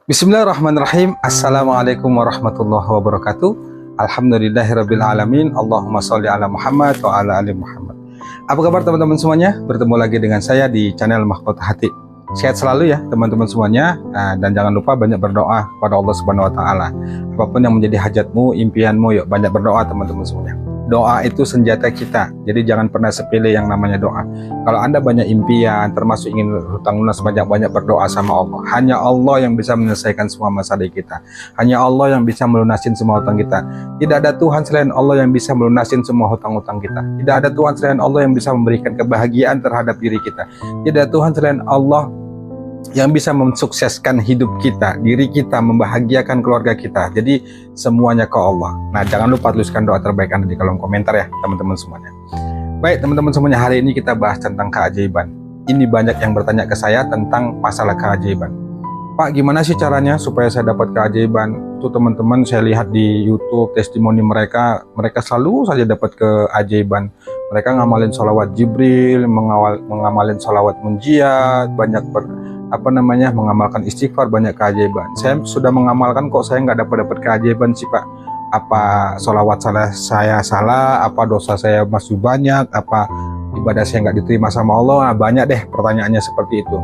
Bismillahirrahmanirrahim. Assalamualaikum warahmatullahi wabarakatuh. Alhamdulillahirabbil alamin. Allahumma sholli ala Muhammad wa ala ali Muhammad. Apa kabar teman-teman semuanya? Bertemu lagi dengan saya di channel Mahkota Hati. Sehat selalu ya teman-teman semuanya. Dan jangan lupa banyak berdoa kepada Allah Subhanahu wa taala. Apapun yang menjadi hajatmu, impianmu, yuk banyak berdoa teman-teman semuanya. Doa itu senjata kita. Jadi jangan pernah sepele yang namanya doa. Kalau Anda banyak impian, termasuk ingin hutang lunas, banyak-banyak berdoa sama Allah. Hanya Allah yang bisa menyelesaikan semua masalah kita. Hanya Allah yang bisa melunasin semua hutang kita. Tidak ada Tuhan selain Allah yang bisa melunasin semua hutang-hutang kita. Tidak ada Tuhan selain Allah yang bisa memberikan kebahagiaan terhadap diri kita. Tidak ada Tuhan selain Allah yang bisa mensukseskan hidup kita, diri kita, membahagiakan keluarga kita. Jadi semuanya ke Allah. Nah, jangan lupa tuliskan doa terbaik Anda di kolom komentar ya teman-teman semuanya. Baik teman-teman semuanya, hari ini kita bahas tentang keajaiban. Ini banyak yang bertanya ke saya tentang masalah keajaiban. Pak, gimana sih caranya supaya saya dapat keajaiban? Itu teman-teman saya lihat di YouTube testimoni mereka selalu saja dapat keajaiban. Mereka ngamalin sholawat Jibril, mengamalin sholawat munjiat, banyak mengamalkan istighfar, banyak keajaiban. Saya sudah mengamalkan kok, saya nggak dapat keajaiban sih Pak. Apa sholawat saya salah, apa dosa saya masih banyak, apa ibadah saya nggak diterima sama Allah. Nah, banyak deh pertanyaannya seperti itu.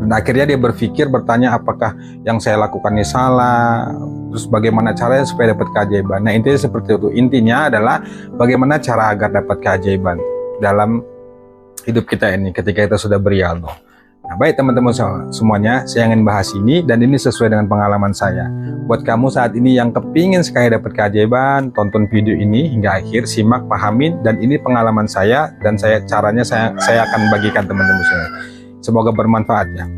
Dan akhirnya dia bertanya apakah yang saya lakukan ini salah, terus bagaimana caranya supaya dapat keajaiban. Nah, intinya seperti itu. Intinya adalah bagaimana cara agar dapat keajaiban dalam hidup kita ini ketika kita sudah beribadah. Nah, baik teman-teman semuanya, saya ingin bahas ini dan ini sesuai dengan pengalaman saya. Buat kamu saat ini yang kepingin sekali dapat keajaiban, tonton video ini hingga akhir, simak, pahamin, dan ini pengalaman saya dan caranya saya akan bagikan teman-teman semua. Semoga bermanfaat ya.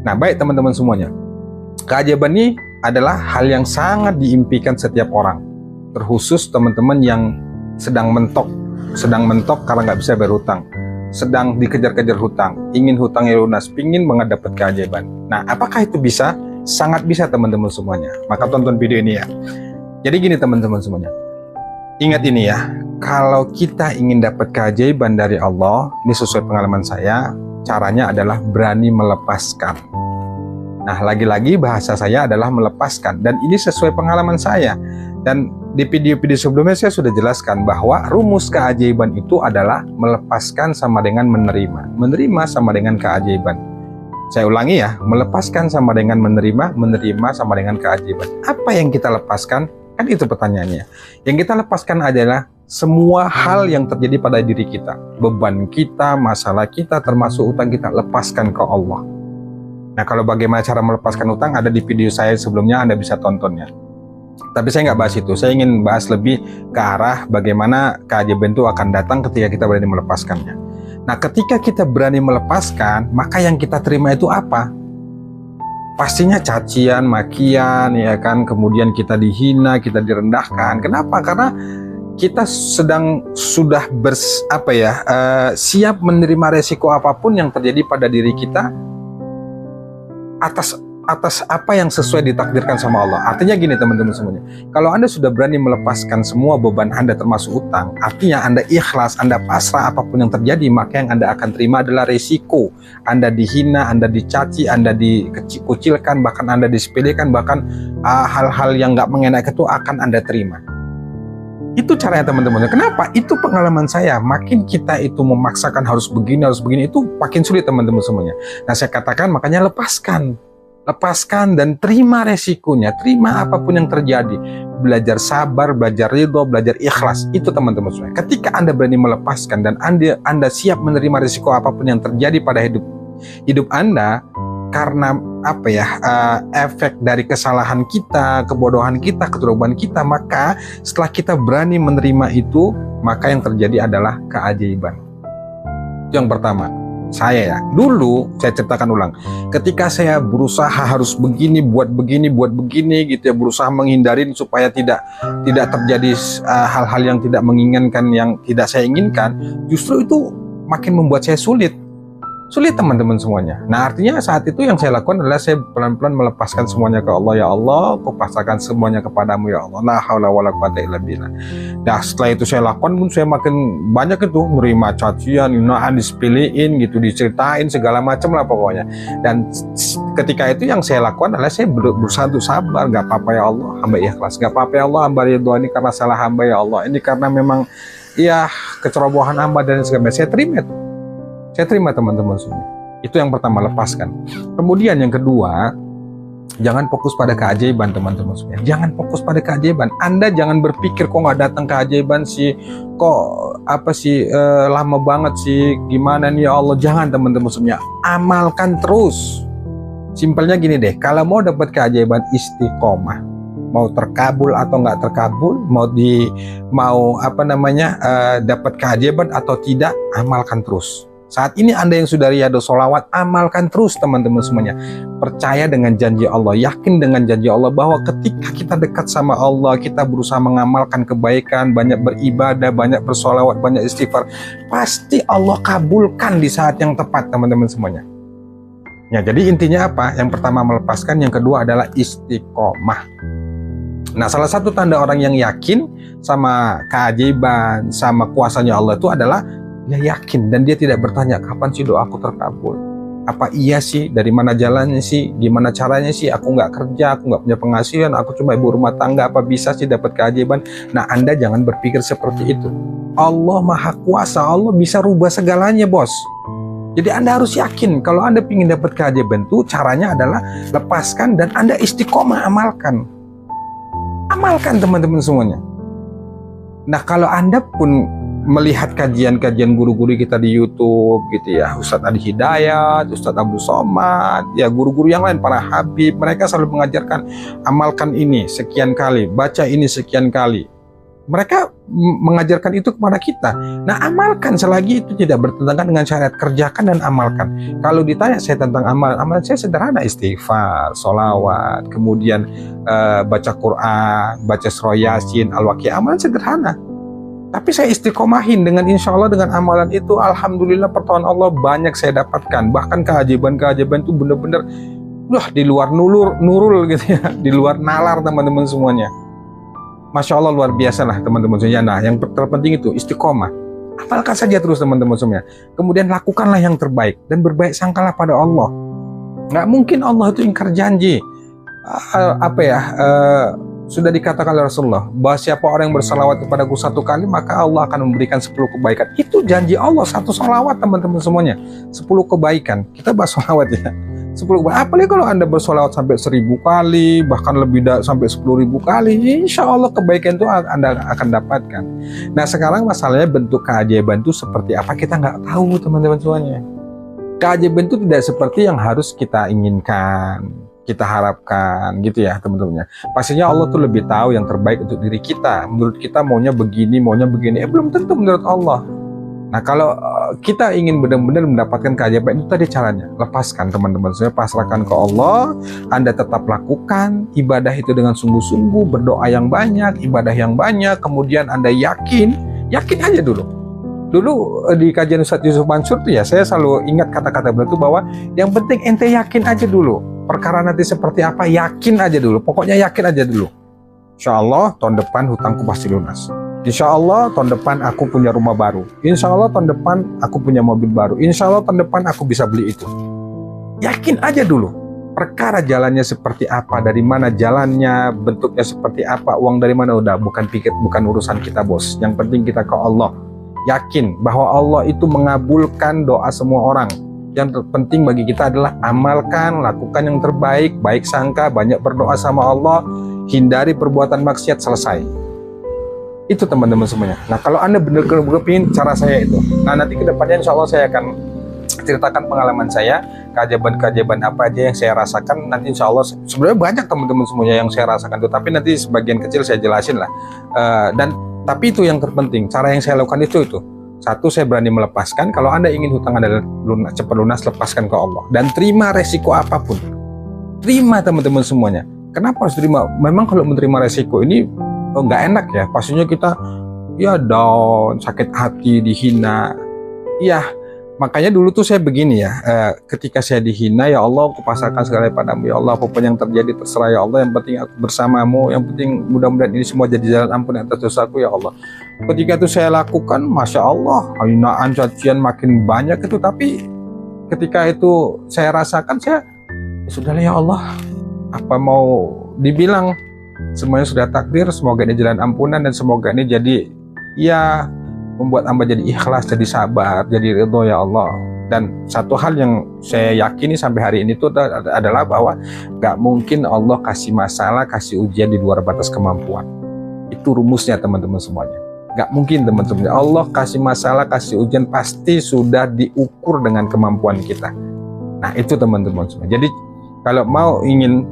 Nah, baik teman-teman semuanya, keajaiban ini adalah hal yang sangat diimpikan setiap orang, terkhusus teman-teman yang sedang mentok karena nggak bisa berhutang, sedang dikejar-kejar hutang, ingin hutangnya lunas, pingin banget dapat keajaiban. Nah, apakah itu bisa? Sangat bisa teman-teman semuanya. Maka tonton video ini ya. Jadi gini teman-teman semuanya, ingat ini ya, kalau kita ingin dapat keajaiban dari Allah, ini sesuai pengalaman saya, caranya adalah berani melepaskan. Nah, lagi-lagi bahasa saya adalah melepaskan, dan ini sesuai pengalaman saya. Dan di video-video sebelumnya saya sudah jelaskan bahwa rumus keajaiban itu adalah melepaskan sama dengan menerima. Menerima sama dengan keajaiban. Saya ulangi ya, melepaskan sama dengan menerima, menerima sama dengan keajaiban. Apa yang kita lepaskan? Kan itu pertanyaannya. Yang kita lepaskan adalah semua hal yang terjadi pada diri kita. Beban kita, masalah kita, termasuk utang kita, lepaskan ke Allah. Nah, kalau bagaimana cara melepaskan utang ada di video saya sebelumnya, Anda bisa tontonnya. Tapi saya nggak bahas itu, saya ingin bahas lebih ke arah bagaimana keajaiban itu akan datang ketika kita berani melepaskannya. Nah, ketika kita berani melepaskan, maka yang kita terima itu apa? Pastinya cacian, makian, ya kan, kemudian kita dihina, kita direndahkan. Kenapa? Karena kita sudah siap menerima resiko apapun yang terjadi pada diri kita atas apa yang sesuai ditakdirkan sama Allah. Artinya gini teman-teman semuanya, kalau Anda sudah berani melepaskan semua beban Anda termasuk utang, artinya Anda ikhlas, Anda pasrah apapun yang terjadi, maka yang Anda akan terima adalah resiko. Anda dihina, Anda dicaci, Anda dikucilkan, bahkan Anda disepelekan, bahkan hal-hal yang nggak mengenak itu akan Anda terima. Itu caranya teman-teman. Kenapa? Itu pengalaman saya. Makin kita itu memaksakan harus begini, itu makin sulit teman-teman semuanya. Nah, saya katakan makanya lepaskan dan terima resikonya, terima apapun yang terjadi, belajar sabar, belajar ridho, belajar ikhlas. Itu teman-teman semua. Ketika Anda berani melepaskan dan Anda siap menerima resiko apapun yang terjadi pada hidup Anda, karena efek dari kesalahan kita, kebodohan kita, keterlibatan kita, maka setelah kita berani menerima itu, maka yang terjadi adalah keajaiban. Itu yang pertama. Saya dulu saya ceritakan ulang, ketika saya berusaha harus begini, buat begini gitu ya, berusaha menghindarin supaya tidak terjadi hal-hal yang tidak menginginkan, yang tidak saya inginkan, justru itu makin membuat saya sulit. Sulit teman-teman semuanya. Nah artinya saat itu yang saya lakukan adalah saya pelan-pelan melepaskan semuanya ke Allah. Ya Allah, aku pasrahkan semuanya kepadamu ya Allah. La haula wala quwata illa billah. Nah setelah itu saya lakukan pun saya makin banyak itu menerima cacian, hinaan, disepelein gitu, diceritain segala macam lah pokoknya. Dan ketika itu yang saya lakukan adalah saya berusaha untuk sabar. Gak apa-apa ya Allah, hamba ikhlas. Gak apa-apa ya Allah, hamba ridho, ini karena salah hamba ya Allah. Ini karena memang ya kecerobohan hamba dan segala macam. Saya terima itu. Saya terima teman-teman semua. Itu yang pertama, lepaskan. Kemudian yang kedua, jangan fokus pada keajaiban teman-teman semua. Jangan fokus pada keajaiban. Anda jangan berpikir kok nggak datang keajaiban sih, kok apa sih lama banget sih, gimana nih ya Allah. Jangan teman-teman semua. Amalkan terus. Simpelnya gini deh, kalau mau dapat keajaiban istiqomah. Mau terkabul atau nggak terkabul, mau dapat keajaiban atau tidak, amalkan terus. Saat ini Anda yang sudah riyadhus sholawat, amalkan terus teman-teman semuanya. Percaya dengan janji Allah, yakin dengan janji Allah bahwa ketika kita dekat sama Allah, kita berusaha mengamalkan kebaikan, banyak beribadah, banyak bersholawat, banyak istighfar, pasti Allah kabulkan di saat yang tepat teman-teman semuanya. Ya, jadi intinya apa? Yang pertama melepaskan, yang kedua adalah istiqomah. Nah, salah satu tanda orang yang yakin sama keajaiban, sama kuasanya Allah itu adalah dia yakin dan dia tidak bertanya kapan sih doaku terkabul, apa iya sih, dari mana jalannya sih, gimana caranya sih, aku nggak kerja, aku nggak punya penghasilan, aku cuma ibu rumah tangga, apa bisa sih dapat keajaiban. Nah Anda jangan berpikir seperti itu. Allah maha kuasa, Allah bisa rubah segalanya bos. Jadi Anda harus yakin kalau Anda ingin dapat keajaiban itu caranya adalah lepaskan dan Anda istiqomah, amalkan teman-teman semuanya. Nah kalau Anda pun melihat kajian-kajian guru-guru kita di YouTube gitu ya, Ustadz Adi Hidayat, Ustadz Abdul Somad, ya guru-guru yang lain, para habib, mereka selalu mengajarkan amalkan ini sekian kali, baca ini sekian kali. Mereka mengajarkan itu kepada kita. Nah amalkan selagi itu tidak bertentangan dengan syariat, kerjakan dan amalkan. Kalau ditanya saya tentang amalan saya sederhana, istighfar, sholawat, kemudian baca Quran, baca surah Yasin, Al-Waqiah, amalan sederhana. Tapi saya istiqomahin dengan insya Allah dengan amalan itu, alhamdulillah pertolongan Allah banyak saya dapatkan. Bahkan keajaiban-keajaiban itu benar-benar di luar nurul gitu ya, di luar nalar teman-teman semuanya. Masya Allah luar biasa lah teman-teman semuanya. Nah yang terpenting itu istiqomah. Amalkan saja terus teman-teman semuanya. Kemudian lakukanlah yang terbaik dan berbaik sangkalah pada Allah. Nggak mungkin Allah itu ingkar janji. Sudah dikatakan oleh Rasulullah bahwa siapa orang yang bersalawat kepadaku 1 kali maka Allah akan memberikan 10 kebaikan. Itu janji Allah, 1 salawat teman-teman semuanya, 10 kebaikan. Kita bahas salawat ya, 10 kebaikan. Apalagi kalau Anda bersalawat sampai 1000 kali, bahkan lebih sampai 10.000 kali, insya Allah kebaikan itu Anda akan dapatkan. Nah sekarang masalahnya bentuk keajaiban itu seperti apa kita nggak tahu teman-teman semuanya. Keajaiban itu tidak seperti yang harus kita inginkan, kita harapkan gitu ya teman-temannya. Pastinya Allah tuh lebih tahu yang terbaik untuk diri kita. Menurut kita maunya begini, belum tentu menurut Allah. Nah kalau kita ingin benar-benar mendapatkan keajaiban itu tadi caranya, lepaskan teman-teman, saya pasrahkan ke Allah. Anda tetap lakukan ibadah itu dengan sungguh-sungguh, berdoa yang banyak, ibadah yang banyak, kemudian Anda yakin aja dulu. Dulu di kajian Ustadz Yusuf Mansur tuh ya, saya selalu ingat kata-kata beliau itu bahwa yang penting ente yakin aja dulu. Perkara nanti seperti apa, yakin aja dulu. Pokoknya yakin aja dulu. Insya Allah tahun depan hutangku pasti lunas. Insya Allah tahun depan aku punya rumah baru. Insya Allah tahun depan aku punya mobil baru. Insya Allah tahun depan aku bisa beli itu. Yakin aja dulu. Perkara jalannya seperti apa, dari mana jalannya, bentuknya seperti apa, uang dari mana, udah bukan urusan kita bos. Yang penting kita ke Allah. Yakin bahwa Allah itu mengabulkan doa semua orang. Yang terpenting bagi kita adalah amalkan, lakukan yang terbaik, baik sangka, banyak berdoa sama Allah, hindari perbuatan maksiat, selesai. Itu teman-teman semuanya. Nah kalau Anda benar-benar ingin cara saya itu, nah nanti kedepannya insya Allah saya akan ceritakan pengalaman saya, keajaiban-keajaiban apa aja yang saya rasakan. Nanti insya Allah, sebenarnya banyak teman-teman semuanya yang saya rasakan itu, tapi nanti sebagian kecil saya jelasin lah. Tapi itu yang terpenting, cara yang saya lakukan itu. Satu, saya berani melepaskan. Kalau Anda ingin hutang Anda cepat lunas, lepaskan ke Allah. Dan terima resiko apapun. Terima teman-teman semuanya. Kenapa harus terima? Memang kalau menerima resiko ini nggak enak ya. Pastinya kita ya down, sakit hati, dihina. Ya Makanya dulu tuh saya begini ya, ketika saya dihina, ya Allah aku pasrahkan segala padamu ya Allah, apapun yang terjadi terserah ya Allah, yang penting aku bersamamu, yang penting mudah-mudahan ini semua jadi jalan ampun atas dosaku ya Allah. Ketika itu saya lakukan, Masya Allah, hinaan cacian makin banyak itu, tapi ketika itu saya rasakan, saya ya sudahlah ya Allah, apa mau dibilang, semuanya sudah takdir, semoga ini jalan ampunan dan semoga ini jadi ya membuat hamba jadi ikhlas, jadi sabar, jadi ridho ya Allah. Dan satu hal yang saya yakini sampai hari ini itu adalah bahwa gak mungkin Allah kasih masalah, kasih ujian di luar batas kemampuan. Itu rumusnya teman-teman semuanya. Gak mungkin teman-teman. Allah kasih masalah, kasih ujian pasti sudah diukur dengan kemampuan kita. Nah itu teman-teman semua. Jadi kalau mau ingin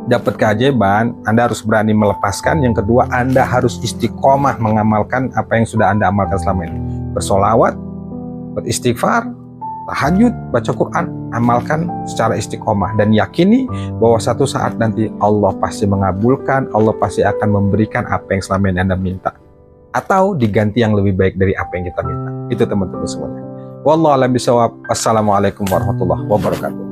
dapat keajaiban, Anda harus berani melepaskan. Yang kedua, Anda harus istiqomah mengamalkan apa yang sudah Anda amalkan selama ini. Bersolawat, beristighfar, tahajud, baca Quran, amalkan secara istiqomah. Dan yakini bahwa satu saat nanti Allah pasti mengabulkan, Allah pasti akan memberikan apa yang selama ini Anda minta. Atau diganti yang lebih baik dari apa yang kita minta. Itu teman-teman semuanya. Wallahu a'lam bishawab. Assalamualaikum warahmatullahi wabarakatuh.